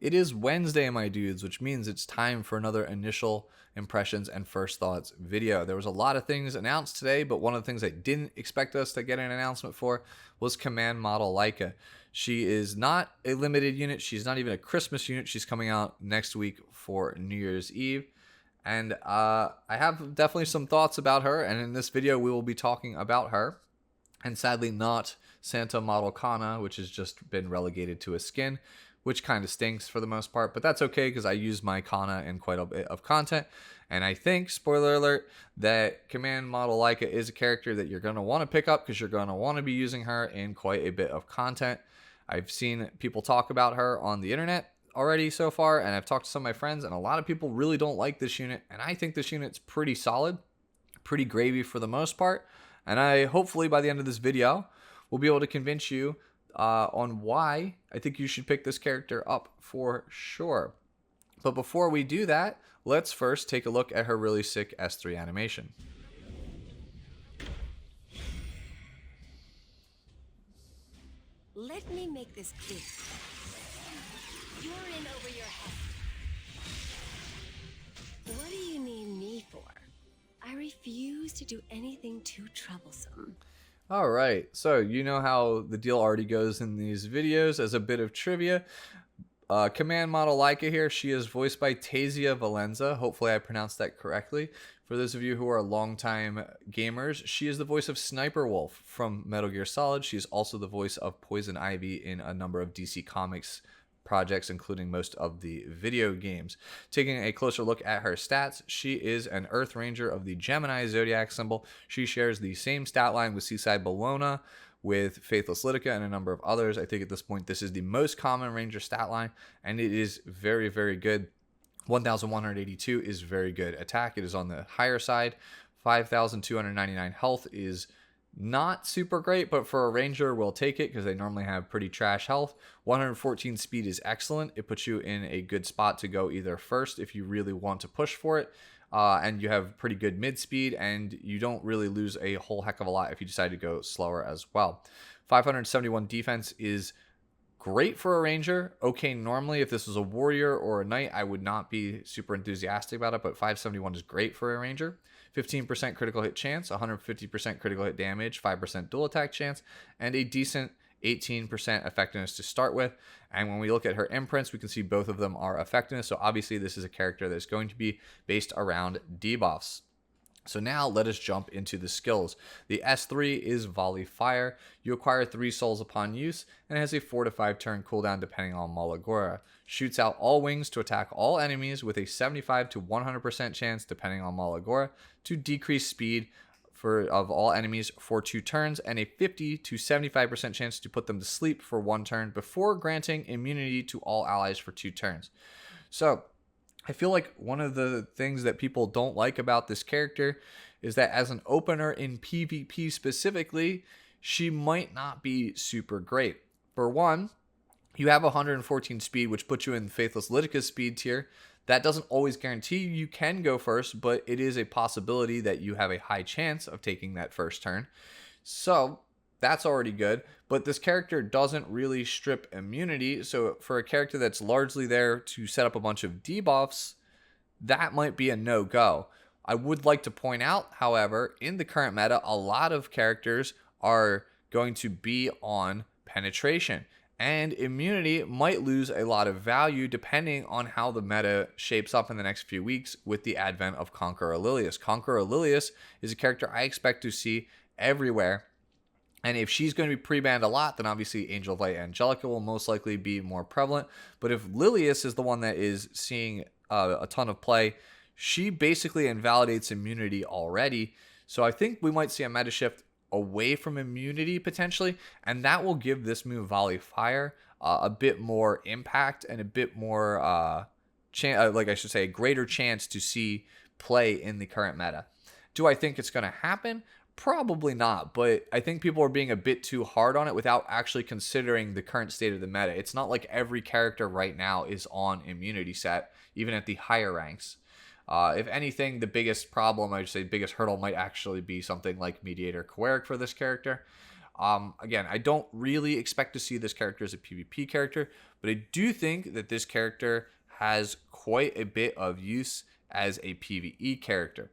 It is Wednesday, my dudes, which means it's time for another initial impressions and first thoughts video. There was a lot of things announced today, but one of the things I didn't expect us to get an announcement for was Command Model Laika. She is not a limited unit. She's not even a Christmas unit. She's coming out next week for New Year's Eve. And I have definitely some thoughts about her, and in this video we will be talking about her. And sadly not Santa Model Kana, which has just been relegated to a skin, which kind of stinks for the most part, but that's okay because I use my Kana in quite a bit of content. And I think, spoiler alert, that Command Model Laika is a character that you're going to want to pick up because you're going to want to be using her in quite a bit of content. I've seen people talk about her on the internet already so far, and I've talked to some of my friends, and a lot of people really don't like this unit, and I think this unit's pretty solid, pretty gravy for the most part. And I hopefully by the end of this video will be able to convince you on why I think you should pick this character up for sure. But before we do that, let's first take a look at her really sick S3 animation. Let me make this clear. You're in over your head. What do you need me for? I refuse to do anything too troublesome. All right, so you know how the deal already goes in these videos. As a bit of trivia, Command Model Laika here, she is voiced by Tasia Valenza. Hopefully I pronounced that correctly. For those of you who are longtime gamers, she is the voice of Sniper Wolf from Metal Gear Solid. She is also the voice of Poison Ivy in a number of DC Comics projects, including most of the video games. Taking a closer look at her stats, she is an Earth Ranger of the Gemini zodiac symbol. She shares the same stat line with Seaside Bellona, with Faithless Laika, and a number of others. I think at this point this is the most common Ranger stat line, and it is very, very good. 1,182 is very good attack. It is on the higher side. 5,299 health is not super great, but for a Ranger, we'll take it because they normally have pretty trash health. 114 speed is excellent. It puts you in a good spot to go either first if you really want to push for it, and you have pretty good mid speed, and you don't really lose a whole heck of a lot if you decide to go slower as well. 571 defense is great for a Ranger. Okay, normally if this was a Warrior or a Knight, I would not be super enthusiastic about it, but 571 is great for a Ranger. 15% critical hit chance, 150% critical hit damage, 5% dual attack chance, and a decent 18% effectiveness to start with. And when we look at her imprints, we can see both of them are effectiveness. So obviously this is a character that is going to be based around debuffs. So now let us jump into the skills. The S3 is Volley Fire. You acquire 3 souls upon use, and it has a 4 to 5 turn cooldown depending on Malagora. Shoots out all wings to attack all enemies with a 75 to 100% chance depending on Malagora to decrease speed of all enemies for 2 turns, and a 50 to 75% chance to put them to sleep for 1 turn before granting immunity to all allies for 2 turns. So I feel like one of the things that people don't like about this character is that as an opener in PvP specifically, she might not be super great. For one, you have 114 speed, which puts you in Faithless Laika's speed tier. That doesn't always guarantee you can go first, but it is a possibility that you have a high chance of taking that first turn. So that's already good, but this character doesn't really strip immunity. So for a character that's largely there to set up a bunch of debuffs, that might be a no-go. I would like to point out, however, in the current meta, a lot of characters are going to be on penetration, and immunity might lose a lot of value depending on how the meta shapes up in the next few weeks with the advent of Conqueror Lilius. Conqueror Lilius is a character I expect to see everywhere. And if she's going to be pre-banned a lot, then obviously Angel of Light Angelica will most likely be more prevalent. But if Lilius is the one that is seeing a ton of play, she basically invalidates immunity already. So I think we might see a meta shift away from immunity potentially, and that will give this move Volley Fire a bit more impact and a bit more, a greater chance to see play in the current meta. Do I think it's going to happen? Probably not, but I think people are being a bit too hard on it without actually considering the current state of the meta. It's not like every character right now is on immunity set, even at the higher ranks. If anything, the biggest problem, I'd say biggest hurdle might actually be something like Mediator Coeric for this character. Again, I don't really expect to see this character as a PvP character, but I do think that this character has quite a bit of use as a PvE character.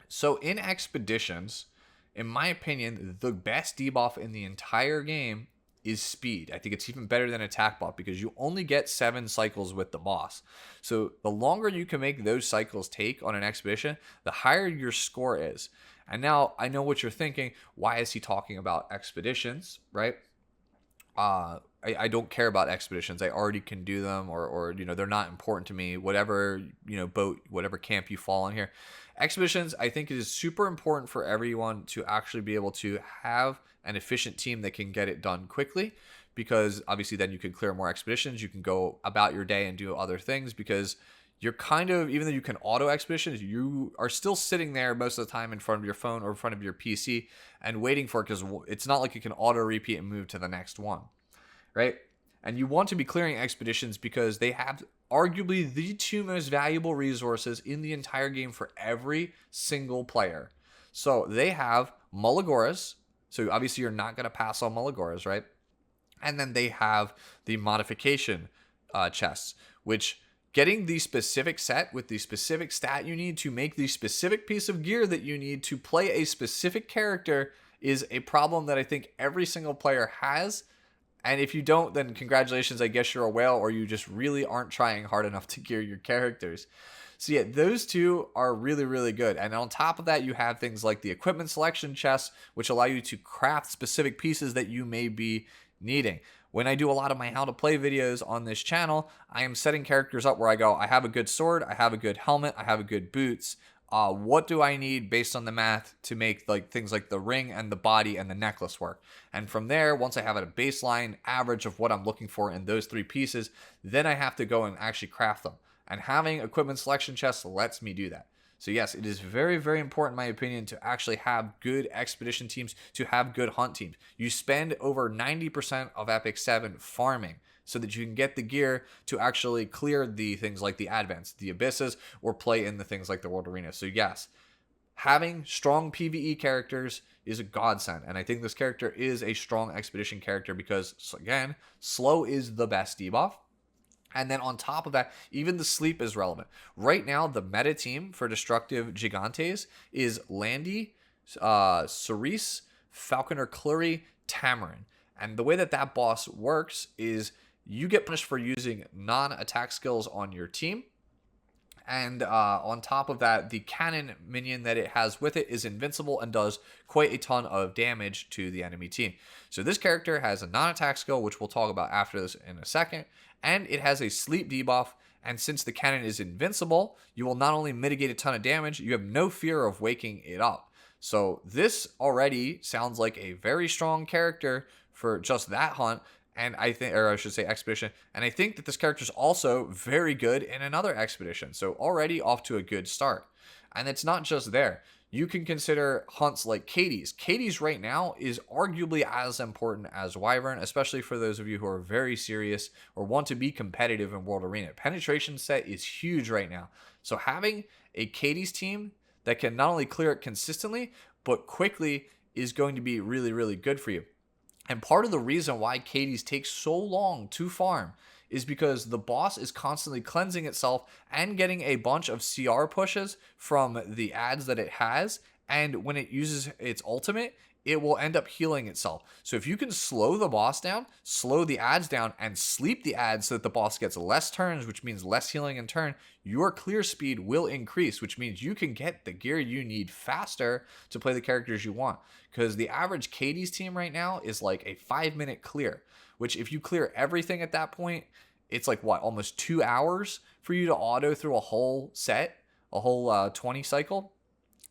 So in expeditions, in my opinion, the best debuff in the entire game is speed. I think it's even better than attack buff because you only get 7 cycles with the boss. So the longer you can make those cycles take on an expedition, the higher your score is. And now I know what you're thinking. Why is he talking about expeditions, right? I don't care about expeditions. I already can do them, or they're not important to me. Whatever boat, whatever camp you fall on here. Expeditions, I think, it is super important for everyone to actually be able to have an efficient team that can get it done quickly, because obviously then you can clear more expeditions. You can go about your day and do other things, because you're kind of, even though you can auto expeditions, you are still sitting there most of the time in front of your phone or in front of your PC and waiting for it, because it's not like you can auto repeat and move to the next one, right? And you want to be clearing expeditions because they have arguably the 2 most valuable resources in the entire game for every single player. So they have Mulligoras. So obviously you're not going to pass on Mulligoras, right? And then they have the modification chests, which getting the specific set with the specific stat you need to make the specific piece of gear that you need to play a specific character is a problem that I think every single player has. And if you don't, then congratulations, I guess you're a whale, or you just really aren't trying hard enough to gear your characters. So yeah, those two are really, really good. And on top of that, you have things like the equipment selection chests, which allow you to craft specific pieces that you may be needing. When I do a lot of my how to play videos on this channel, I am setting characters up where I go, I have a good sword, I have a good helmet, I have a good boots. What do I need based on the math to make like things like the ring and the body and the necklace work? And from there, once I have a baseline average of what I'm looking for in those 3 pieces, then I have to go and actually craft them. And having equipment selection chests lets me do that. So yes, it is very, very important, in my opinion, to actually have good expedition teams, to have good hunt teams. You spend over 90% of Epic 7 farming so that you can get the gear to actually clear the things like the Advents, the Abysses, or play in the things like the World Arena. So yes, having strong PvE characters is a godsend. And I think this character is a strong expedition character because, again, slow is the best debuff. And then on top of that, even the sleep is relevant. Right now, the meta team for Destructive Gigantes is Landy, Cerise, Falconer Clury, Tamarin. And the way that that boss works is you get punished for using non-attack skills on your team. And on top of that, the cannon minion that it has with it is invincible and does quite a ton of damage to the enemy team. So this character has a non-attack skill, which we'll talk about after this in a second. And it has a sleep debuff. And since the cannon is invincible, you will not only mitigate a ton of damage, you have no fear of waking it up. So this already sounds like a very strong character for just that hunt. And I think, or I should say expedition. And I think that this character is also very good in another expedition. So already off to a good start. And it's not just there. You can consider hunts like Katie's. Katie's right now is arguably as important as Wyvern, especially for those of you who are very serious or want to be competitive in World Arena. Penetration set is huge right now. So having a Katie's team that can not only clear it consistently, but quickly is going to be really, really good for you. And part of the reason why Katie's takes so long to farm is because the boss is constantly cleansing itself and getting a bunch of CR pushes from the ads that it has. And when it uses its ultimate, it will end up healing itself. So if you can slow the boss down, slow the ads down, and sleep the ads so that the boss gets less turns, which means less healing in turn, your clear speed will increase, which means you can get the gear you need faster to play the characters you want. Because the average Katie's team right now is like a 5-minute clear, which if you clear everything at that point, it's like what, almost 2 hours for you to auto through a whole set, a whole 20 cycle.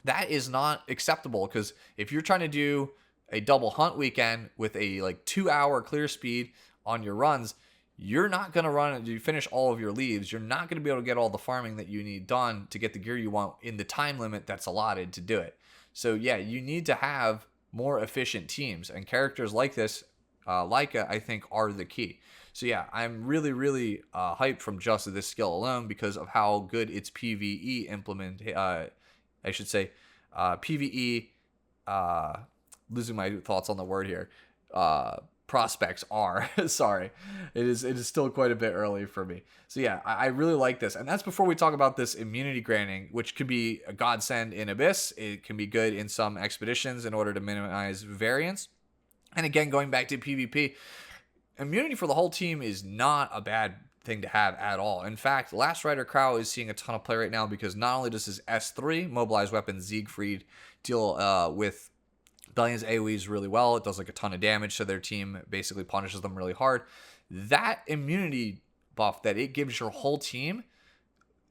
That is not acceptable, because if you're trying to do a double hunt weekend with a like 2-hour clear speed on your runs, you're not going to run, you finish all of your leaves. You're not going to be able to get all the farming that you need done to get the gear you want in the time limit that's allotted to do it. So yeah, you need to have more efficient teams, and characters like this, Laika, I think are the key. So yeah, I'm really, really hyped from just this skill alone because of how good its PvE PvE, losing my thoughts on the word here. uh, prospects are. Sorry, it is still quite a bit early for me. So yeah, I really like this, and that's before we talk about this immunity granting, which could be a godsend in Abyss. It can be good in some expeditions in order to minimize variance. And again, going back to PvP, immunity for the whole team is not a bad thing to have at all. In fact, Last Rider Crow is seeing a ton of play right now because not only does his S3 mobilized weapon Siegfried deal with Bellion's AoEs really well, it does like a ton of damage to their team, basically punishes them really hard. That immunity buff that it gives your whole team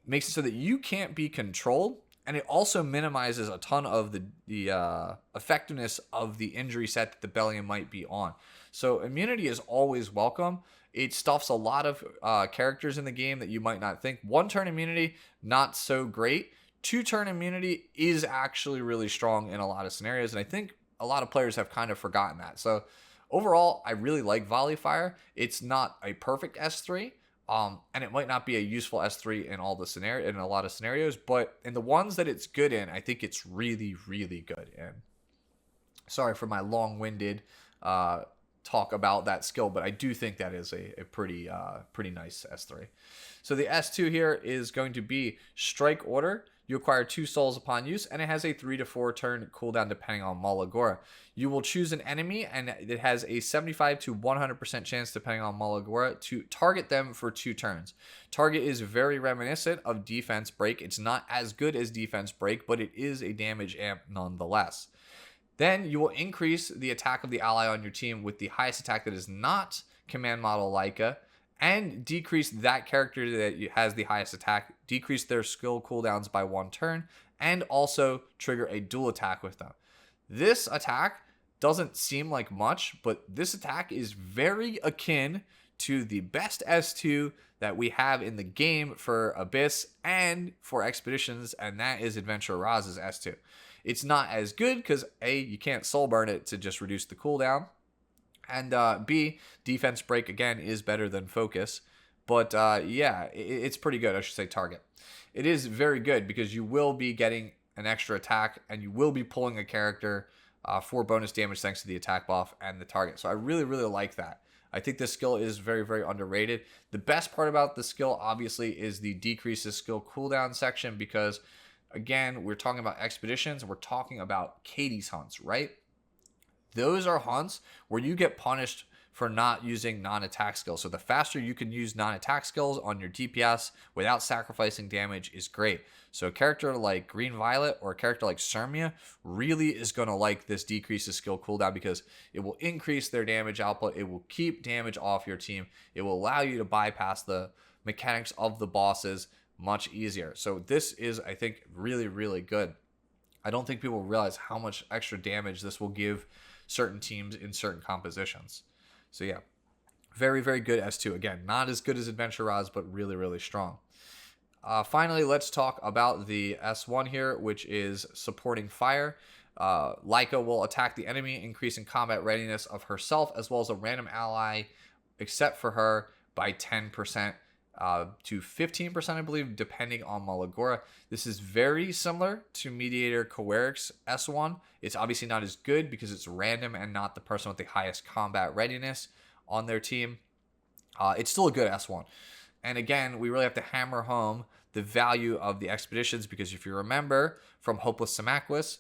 makes it so that you can't be controlled, and it also minimizes a ton of the effectiveness of the injury set that the Bellion might be on. So immunity is always welcome. It stuffs a lot of characters in the game that you might not think. 1-turn immunity, not so great. 2-turn immunity is actually really strong in a lot of scenarios, and I think a lot of players have kind of forgotten that. So overall, I really like Volley Fire. It's not a perfect S3, and it might not be a useful S3 in all the scenario in a lot of scenarios, but in the ones that it's good in, I think it's really, really good in. Sorry for my long-winded talk about that skill, but I do think that is a pretty nice S3. So the S2 here is going to be Strike Order. You acquire 2 souls upon use, and it has a 3 to 4 turn cooldown depending on Malagora. You will choose an enemy, and it has a 75 to 100% chance, depending on Malagora, to target them for 2 turns. Target is very reminiscent of Defense Break. It's not as good as Defense Break, but it is a damage amp nonetheless. Then you will increase the attack of the ally on your team with the highest attack that is not command model Laika, and decrease that character that has the highest attack, decrease their skill cooldowns by 1 turn, and also trigger a dual attack with them. This attack doesn't seem like much, but this attack is very akin to the best S2 that we have in the game for Abyss and for Expeditions, and that is Adventure Roz's S2. It's not as good because A, you can't soul burn it to just reduce the cooldown, and B, Defense Break, again, is better than Focus. But yeah, it's pretty good. I should say Target. It is very good because you will be getting an extra attack, and you will be pulling a character for bonus damage thanks to the attack buff and the target. So I really, really like that. I think this skill is very, very underrated. The best part about the skill, obviously, is the decreases skill cooldown section because, again, we're talking about expeditions, and we're talking about Katie's hunts, right? Those are hunts where you get punished for not using non-attack skills. So the faster you can use non-attack skills on your DPS without sacrificing damage is great. So a character like Green Violet or a character like Sermia really is going to like this decreases skill cooldown because it will increase their damage output. It will keep damage off your team. It will allow you to bypass the mechanics of the bosses much easier. So this is, I think, really, really good. I don't think people realize how much extra damage this will give certain teams in certain compositions. So yeah, very, very good S2. Again, not as good as Adventure Roz, but really, really strong. Finally, let's talk about the S1 here, which is supporting fire. Laika will attack the enemy, increasing combat readiness of herself as well as a random ally, except for her, by 10%. To 15%, I believe, depending on Malagora. This is very similar to Mediator Coeric's S1. It's obviously not as good because it's random and not the person with the highest combat readiness on their team. It's still a good S1. And again, we really have to hammer home the value of the expeditions because if you remember from Hopeless Samaquis,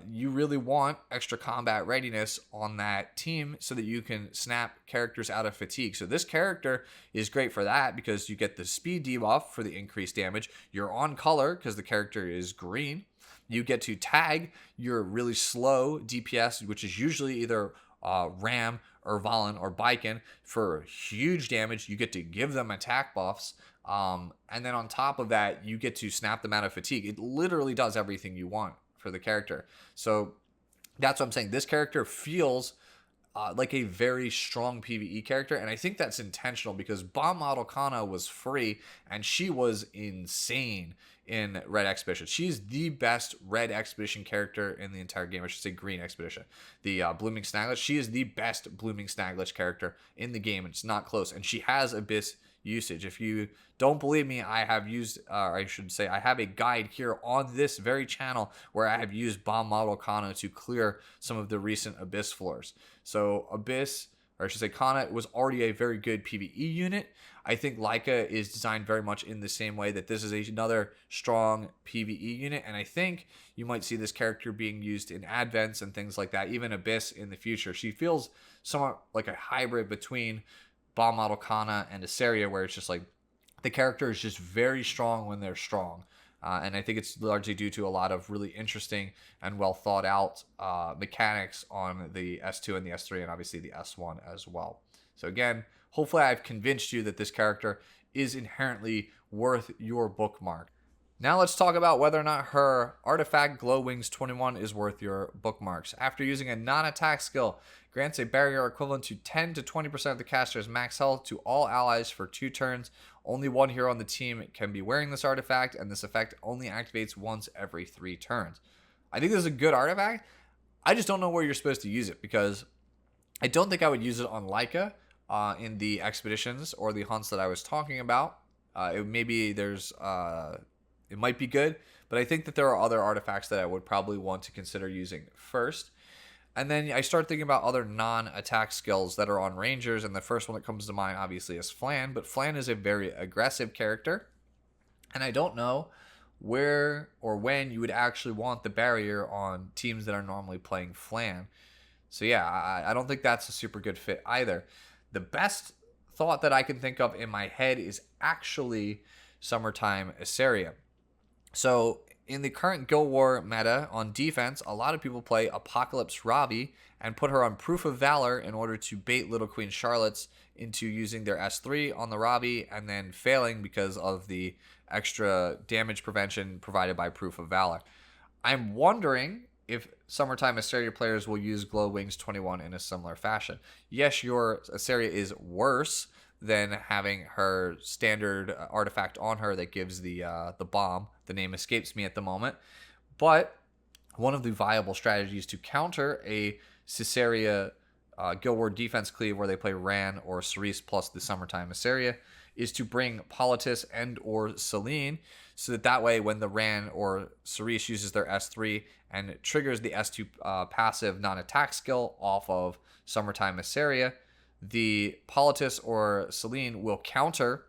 you really want extra combat readiness on that team so that you can snap characters out of fatigue. So this character is great for that because you get the speed debuff for the increased damage. You're on color because the character is green. You get to tag your really slow DPS, which is usually either Ram or Valen or Biken for huge damage. You get to give them attack buffs. And then on top of that, you get to snap them out of fatigue. It literally does everything you want for the character. So that's what I'm saying. This character feels like a very strong PvE character, and I think that's intentional because Bomb Model Kana was free, and she was insane in Red Expedition. She's the best Red Expedition character in the entire game. I should say Green Expedition. The Blooming Snaglich, she is the best Blooming Snaglich character in the game. It's not close, and she has Abyss usage. If you don't believe me, I have used, or I should say, I have a guide here on this very channel where I have used bomb model Kana to clear some of the recent Abyss floors. So Abyss, or I should say Kana, was already a very good PvE unit. I think Laika is designed very much in the same way that this is another strong PvE unit, and I think you might see this character being used in advents and things like that, even Abyss in the future. She feels somewhat like a hybrid between bomb model Kana and Asaria, where it's just like the character is just very strong when they're strong. And I think it's largely due to a lot of really interesting and well thought out mechanics on the S2 and the S3, and obviously the S1 as well. So again, hopefully I've convinced you that this character is inherently worth your bookmark. Now let's talk about whether or not her artifact Glow Wings 21 is worth your bookmarks. After using a non-attack skill, grants a barrier equivalent to 10 to 20% of the caster's max health to all allies for 2 turns. Only one hero on the team can be wearing this artifact, and this effect only activates once every 3 turns. I think this is a good artifact. I just don't know where you're supposed to use it, because I don't think I would use it on Laika in the expeditions or the hunts that I was talking about. It might be good, but I think that there are other artifacts that I would probably want to consider using first. And then I start thinking about other non-attack skills that are on Rangers, and the first one that comes to mind obviously is Flan, but Flan is a very aggressive character, and I don't know where or when you would actually want the barrier on teams that are normally playing Flan. So yeah, I don't think that's a super good fit either. The best thought that I can think of in my head is actually Summertime Asaria. So in the current Guild War meta on defense, a lot of people play Apocalypse Ravi and put her on Proof of Valor in order to bait Little Queen Charlotte's into using their S3 on the Ravi and then failing because of the extra damage prevention provided by Proof of Valor. I'm wondering if Summertime Asaria players will use Glow Wings 21 in a similar fashion. Yes, your Asaria is worse than having her standard artifact on her that gives the bomb. The name escapes me at the moment. But one of the viable strategies to counter a Caesarea Guild War defense cleave where they play Ran or Cerise plus the Summertime Asaria is to bring Politis and or Celine, so that way when the Ran or Cerise uses their S3 and triggers the S2 passive non-attack skill off of Summertime Asaria, the Politis or Celine will counter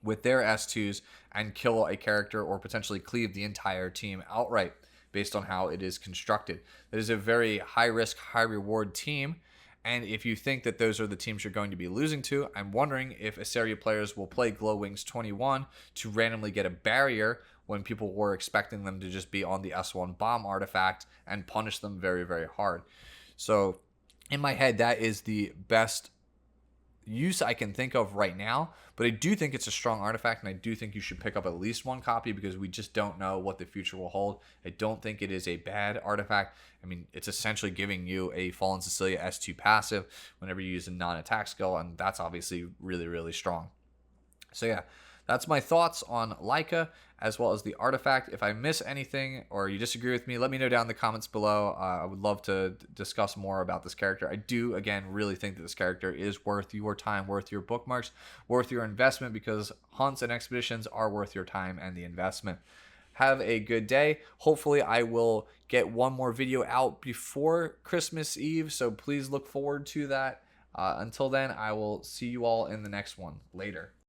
with their S2s and kill a character or potentially cleave the entire team outright based on how it is constructed. That is a very high risk, high reward team. And if you think that those are the teams you're going to be losing to, I'm wondering if Asaria players will play Glow Wings 21 to randomly get a barrier when people were expecting them to just be on the S1 bomb artifact and punish them very, very hard. So in my head, that is the best use I can think of right now, but I do think it's a strong artifact, and I do think you should pick up at least one copy because we just don't know what the future will hold. I don't think it is a bad artifact. I mean, it's essentially giving you a Fallen Cecilia S2 passive whenever you use a non-attack skill, and that's obviously really, really strong. So yeah, that's my thoughts on Laika as well as the artifact. If I miss anything or you disagree with me, let me know down in the comments below. I would love to discuss more about this character. I do, again, really think that this character is worth your time, worth your bookmarks, worth your investment, because hunts and expeditions are worth your time and the investment. Have a good day. Hopefully I will get one more video out before Christmas Eve, so please look forward to that. Until then, I will see you all in the next one. Later.